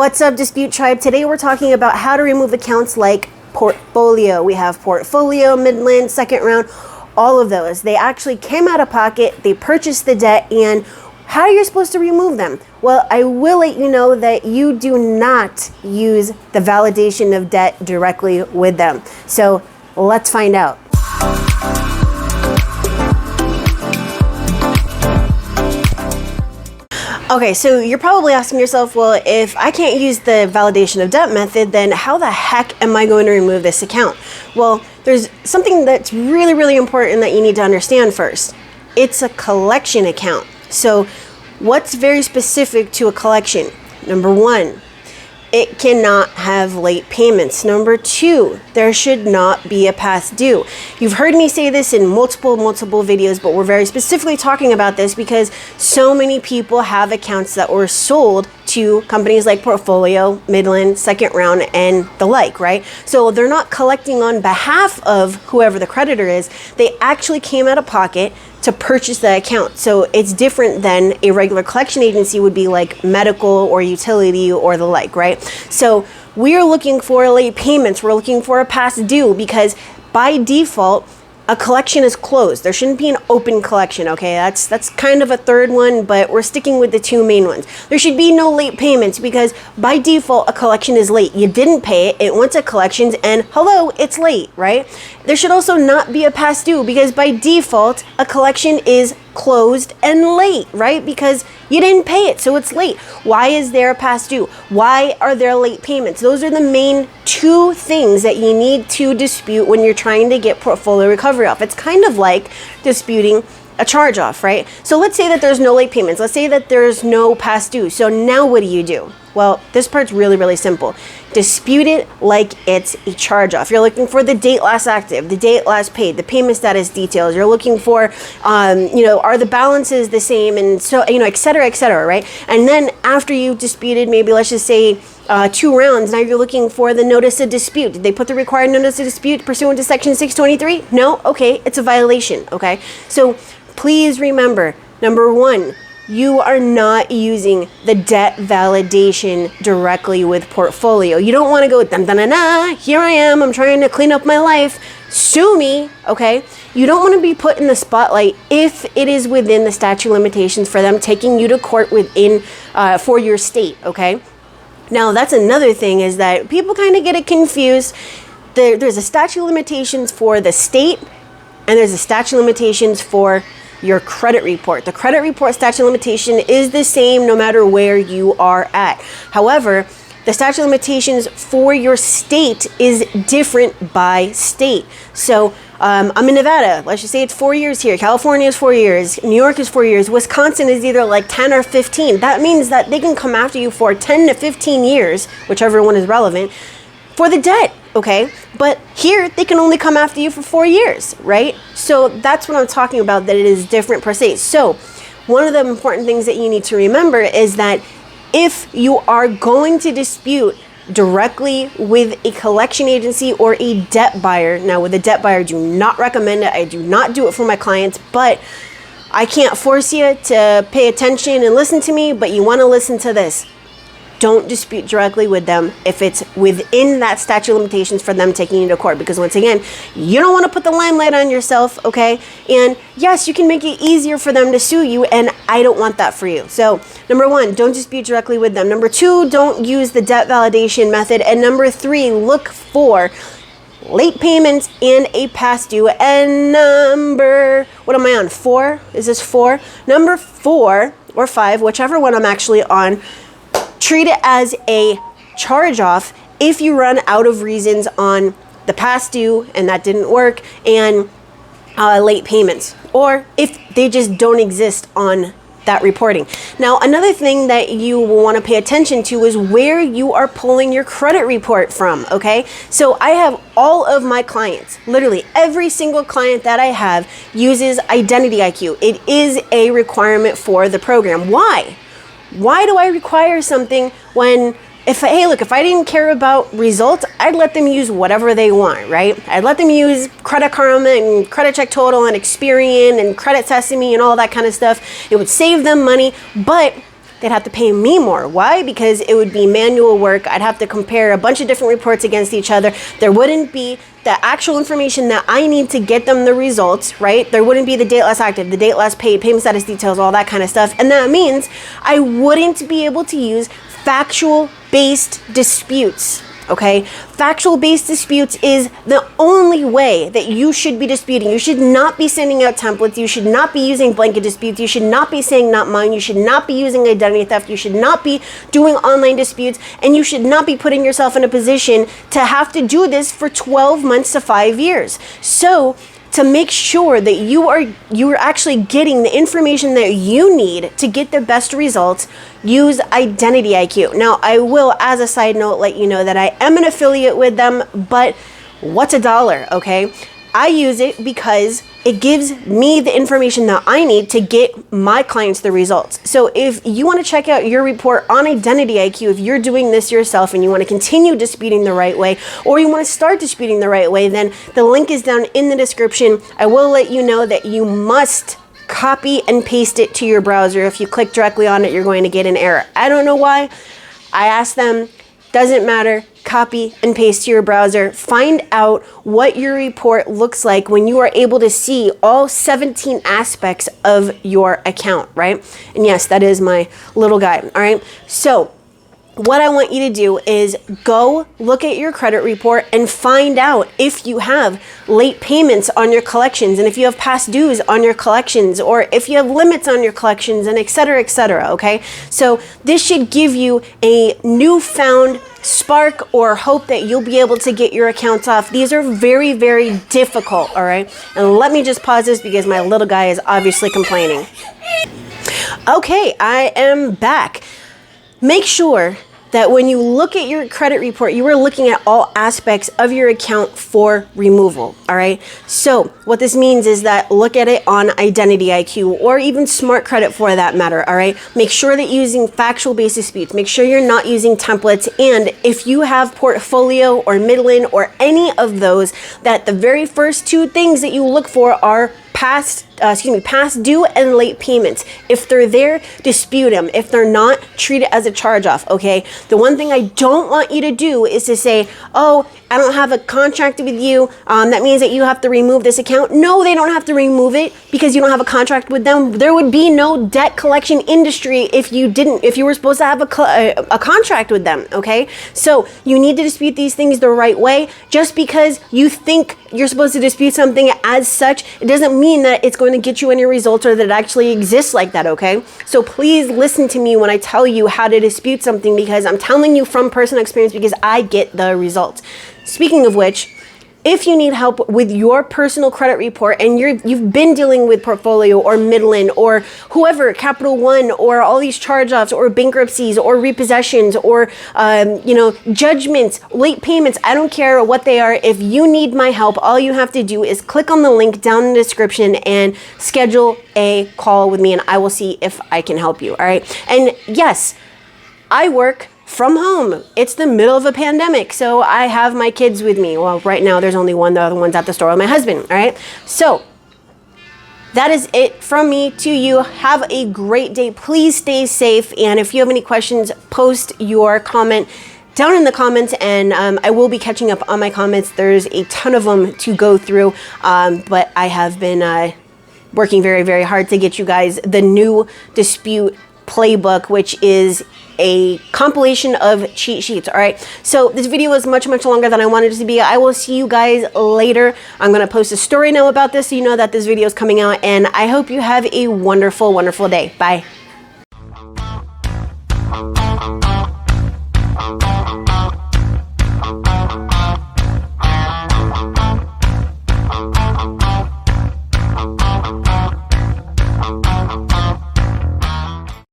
What's up, Dispute Tribe? Today we're talking about how to remove accounts like Portfolio. We have Portfolio, Midland, second round, all of those. They actually came out of pocket, they purchased the debt, and how are you supposed to remove them? Well, I will let you know that you do not use the validation of debt directly with them. So let's find out. Okay, so you're probably asking yourself, well, if I can't use the validation of debt method, then how the heck am I going to remove this account? Well, there's something that's really, really important that you need to understand first. It's a collection account. So what's very specific to a collection? Number one, it cannot have late payments. Number two, there should not be a past due. You've heard me say this in multiple videos, but we're very specifically talking about this because so many people have accounts that were sold to companies like Portfolio, Midland, second round, and the like, right? So they're not collecting on behalf of whoever the creditor is. They actually came out of pocket to purchase the account. So it's different than a regular collection agency would be like medical or utility or the like, right? So we're looking for late payments. We're looking for a past due because by default, a collection is closed. There shouldn't be an open collection, okay? That's kind of a third one, but we're sticking with the two main ones. There should be no late payments because by default, a collection is late. You didn't pay it, it went to collections, and hello, it's late, right? There should also not be a past due because by default, a collection is closed and late, right? Because you didn't pay it, so it's late. Why is there a past due? Why are there late payments? Those are the main two things that you need to dispute when you're trying to get portfolio recovery off. It's kind of like disputing a charge off, right? So let's say that there's no late payments. Let's say that there's no past due. So now what do? Well, this part's really, really simple. Dispute it like it's a charge off. You're looking for the date last active, the date last paid, the payment status details. You're looking for, are the balances the same, and so, et cetera, right? And then after you disputed, maybe let's just say 2 rounds, now you're looking for the notice of dispute. Did they put the required notice of dispute pursuant to section 623? No? Okay, it's a violation, okay? So please remember, number one, you are not using the debt validation directly with Portfolio. You don't want to go, here I am, I'm trying to clean up my life, sue me, okay? You don't want to be put in the spotlight if it is within the statute of limitations for them taking you to court within, for your state, okay? Now, that's another thing is that people kind of get it confused. There's a statute of limitations for the state, and there's a statute of limitations for your credit report. The credit report statute of limitation is the same no matter where you are at. However, the statute of limitations for your state is different by state. So I'm in Nevada. Let's just say it's 4 years here. California is 4 years. New York is 4 years. Wisconsin is either like 10 or 15. That means that they can come after you for 10 to 15 years, whichever one is relevant, for the debt, okay? But here, they can only come after you for 4 years, right? So that's what I'm talking about, that it is different per se. So one of the important things that you need to remember is that if you are going to dispute directly with a collection agency or a debt buyer, now with a debt buyer, do not recommend it. I do not do it for my clients, but I can't force you to pay attention and listen to me, but you want to listen to this. Don't dispute directly with them if it's within that statute of limitations for them taking you to court. Because once again, you don't want to put the limelight on yourself, okay? And yes, you can make it easier for them to sue you, and I don't want that for you. So number one, don't dispute directly with them. Number two, don't use the debt validation method. And number three, look for late payments and a past due. And what am I on? 4? Is this 4? Number 4 or 5, whichever one I'm actually on, treat it as a charge off if you run out of reasons on the past due and that didn't work, and late payments, or if they just don't exist on that reporting. Now, another thing that you will want to pay attention to is where you are pulling your credit report from, okay? So I have all of my clients, literally every single client that I have uses IDENTITYIQ. It is a requirement for the program. Why? Why do I require something when, if I didn't care about results, I'd let them use whatever they want, right? I'd let them use Credit Karma and Credit Check Total and Experian and Credit Sesame and all that kind of stuff. It would save them money, but they'd have to pay me more. Why? Because it would be manual work. I'd have to compare a bunch of different reports against each other. There wouldn't be the actual information that I need to get them the results, right? There wouldn't be the date last active, the date last paid, payment status details, all that kind of stuff. And that means I wouldn't be able to use factual-based disputes. Okay, factual-based disputes is the only way that you should be disputing. You should not be sending out templates. You should not be using blanket disputes. You should not be saying not mine. You should not be using identity theft. You should not be doing online disputes, and you should not be putting yourself in a position to have to do this for 12 months to 5 years. So to make sure that you are actually getting the information that you need to get the best results, use IDENTITYIQ. Now, I will, as a side note, let you know that I am an affiliate with them, but what's $1, okay? I use it because it gives me the information that I need to get my clients the results. So if you want to check out your report on IDENTITYIQ, if you're doing this yourself and you want to continue disputing the right way, or you want to start disputing the right way, then the link is down in the description. I will let you know that you must copy and paste it to your browser. If you click directly on it, you're going to get an error. I don't know why. I asked them, doesn't matter. Copy and paste to your browser. Find out what your report looks like when you are able to see all 17 aspects of your account, right? And yes, that is my little guy, all right? So what I want you to do is go look at your credit report and find out if you have late payments on your collections, and if you have past dues on your collections, or if you have limits on your collections, and et cetera, okay? So this should give you a newfound spark or hope that you'll be able to get your accounts off. These are very, very difficult, all right? And let me just pause this because my little guy is obviously complaining. Okay, I am back. Make sure that when you look at your credit report, you are looking at all aspects of your account for removal, all right? So what this means is that look at it on IDENTITYIQ, or even Smart Credit for that matter, all right? Make sure that you're using factual-based disputes. Make sure you're not using templates. And if you have Portfolio or Midland or any of those, that the very first two things that you look for are past due and late payments. If they're there, dispute them. If they're not, treat it as a charge-off, okay? The one thing I don't want you to do is to say, oh, I don't have a contract with you. That means that you have to remove this account. No, they don't have to remove it because you don't have a contract with them. There would be no debt collection industry if you were supposed to have a contract with them, okay? So you need to dispute these things the right way. Just because you think you're supposed to dispute something as such, it doesn't mean that it's going to get you any results or that it actually exists like that, okay? So please listen to me when I tell you how to dispute something, because I'm telling you from personal experience because I get the results. Speaking of which, if you need help with your personal credit report and you've been dealing with Portfolio or Midland or whoever, Capital One, or all these charge-offs or bankruptcies or repossessions or judgments, late payments, I don't care what they are. If you need my help, all you have to do is click on the link down in the description and schedule a call with me, and I will see if I can help you, all right? And yes, I work from home. It's the middle of a pandemic, so I have my kids with me. Well, right now there's only one. The other one's at the store with my husband, all right? So that is it from me to you. Have a great day. Please stay safe, and if you have any questions, post your comment down in the comments, and I will be catching up on my comments. There's a ton of them to go through, but I have been working very, very hard to get you guys the new dispute playbook, which is a compilation of cheat sheets, all right? So this video was much, much longer than I wanted it to be. I will see you guys later. I'm gonna post a story now about this so you know that this video is coming out, and I hope you have a wonderful, wonderful day. Bye.